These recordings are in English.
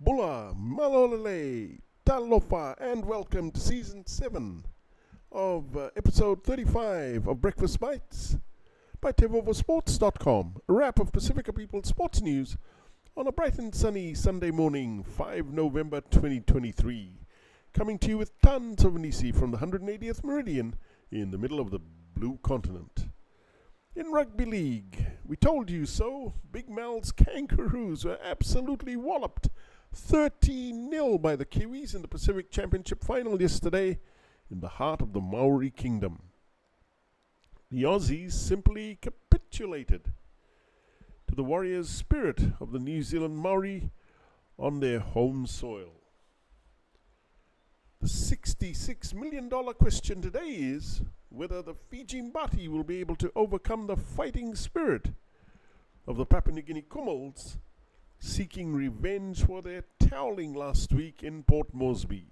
Bula, Malolele, Talofa and Welcome to Season 7 of Episode 35 of Breakfast Bites by TEIVOVOsports.com, a wrap of Pasifika People's sports news on a bright and sunny Sunday morning, 5 November 2023, coming to you with tons of hanisi from the 180th meridian in the middle of the blue continent. In Rugby League, we told you so, Big Mal's Kangaroos were absolutely walloped 13-0 by the Kiwis in the Pacific Championship final yesterday in the heart of the Maori Kingdom. The Aussies simply capitulated to the warriors' spirit of the New Zealand Maori on their home soil. The $66 million question today is whether the Fiji Bati will be able to overcome the fighting spirit of the Papua New Guinea Kumuls, seeking revenge for their toweling last week in Port Moresby.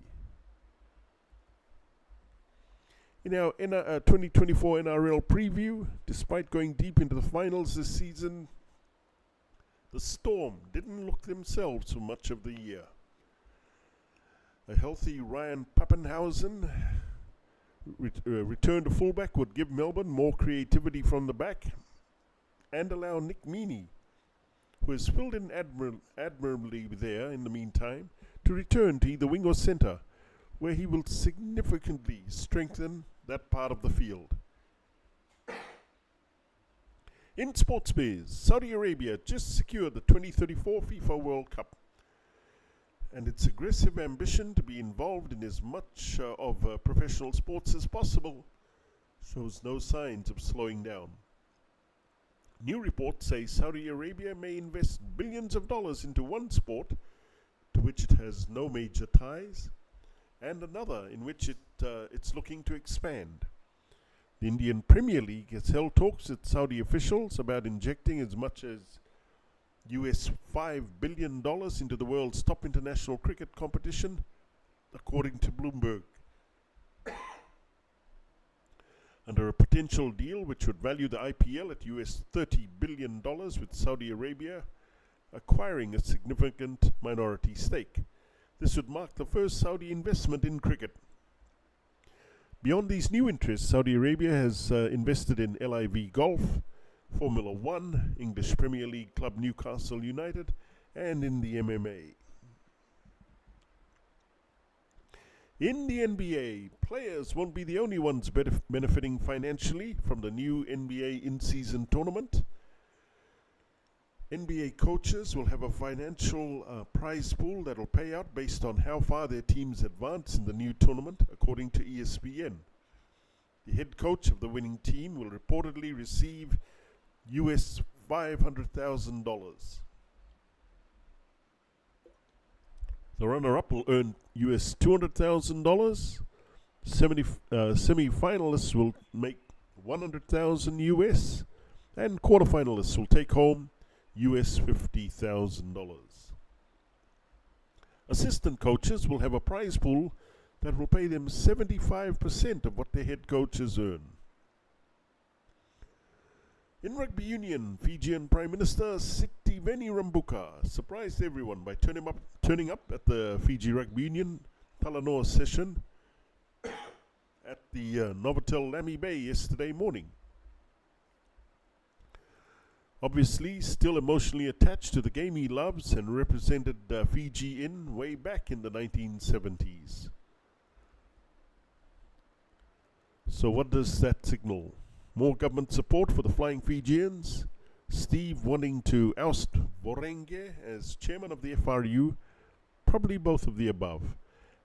In our 2024 NRL preview, despite going deep into the finals this season, the Storm didn't look themselves for much of the year. A healthy Ryan Pappenhausen return to fullback would give Melbourne more creativity from the back and allow Nick Meaney, who has filled in admirably there in the meantime, to return to either wing or centre, where he will significantly strengthen that part of the field. In sports biz, Saudi Arabia just secured the 2034 FIFA World Cup, and its aggressive ambition to be involved in as much of professional sports as possible shows no signs of slowing down. New reports say Saudi Arabia may invest billions of dollars into one sport to which it has no major ties, and another in which it's looking to expand. The Indian Premier League has held talks with Saudi officials about injecting as much as US $5 billion into the world's top international cricket competition, according to Bloomberg. Under a potential deal which would value the IPL at US $30 billion, with Saudi Arabia acquiring a significant minority stake. This would mark the first Saudi investment in cricket. Beyond these new interests, Saudi Arabia has invested in LIV Golf, Formula One, English Premier League club Newcastle United, and in the MMA. In the NBA, players won't be the only ones benefiting financially from the new NBA in-season tournament. NBA coaches will have a financial prize pool that will pay out based on how far their teams advance in the new tournament, according to ESPN. The head coach of the winning team will reportedly receive US $500,000. The runner-up will earn US $200,000. Semi-finalists will make $100,000 US, and quarterfinalists will take home US $50,000. Assistant coaches will have a prize pool that will pay them 75% of what their head coaches earn. In rugby union, Fijian Prime Minister Sitiveni Rabuka surprised everyone by turning up at the Fiji Rugby Union Talanoa session at the Novotel Lamy Bay yesterday morning. Obviously, still emotionally attached to the game he loves and represented Fiji in way back in the 1970s. So what does that signal? More government support for the Flying Fijians, Steve wanting to oust Vorenge as chairman of the FRU, probably both of the above.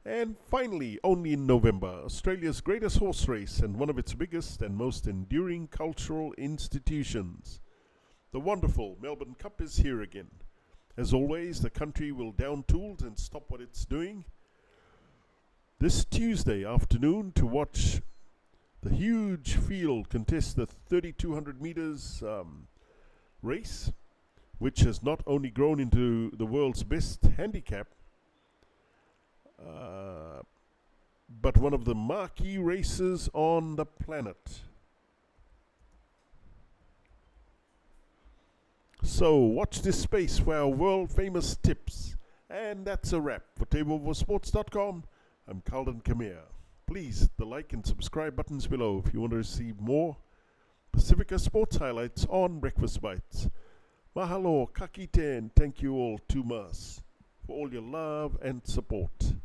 And finally, only in November, Australia's greatest horse race and one of its biggest and most enduring cultural institutions. The wonderful Melbourne Cup is here again. As always, the country will down tools and stop what it's doing this Tuesday afternoon to watch the huge field contest the 3,200 meters race, which has not only grown into the world's best handicap, but one of the marquee races on the planet. So watch this space for our world famous tips And that's a wrap for TEIVOVOsports.com. I'm Calden Kamea. Please hit the like and subscribe buttons below if you want to receive more Pasifika sports highlights on Breakfast Bites. Mahalo, kakite, and thank you all too much for all your love and support.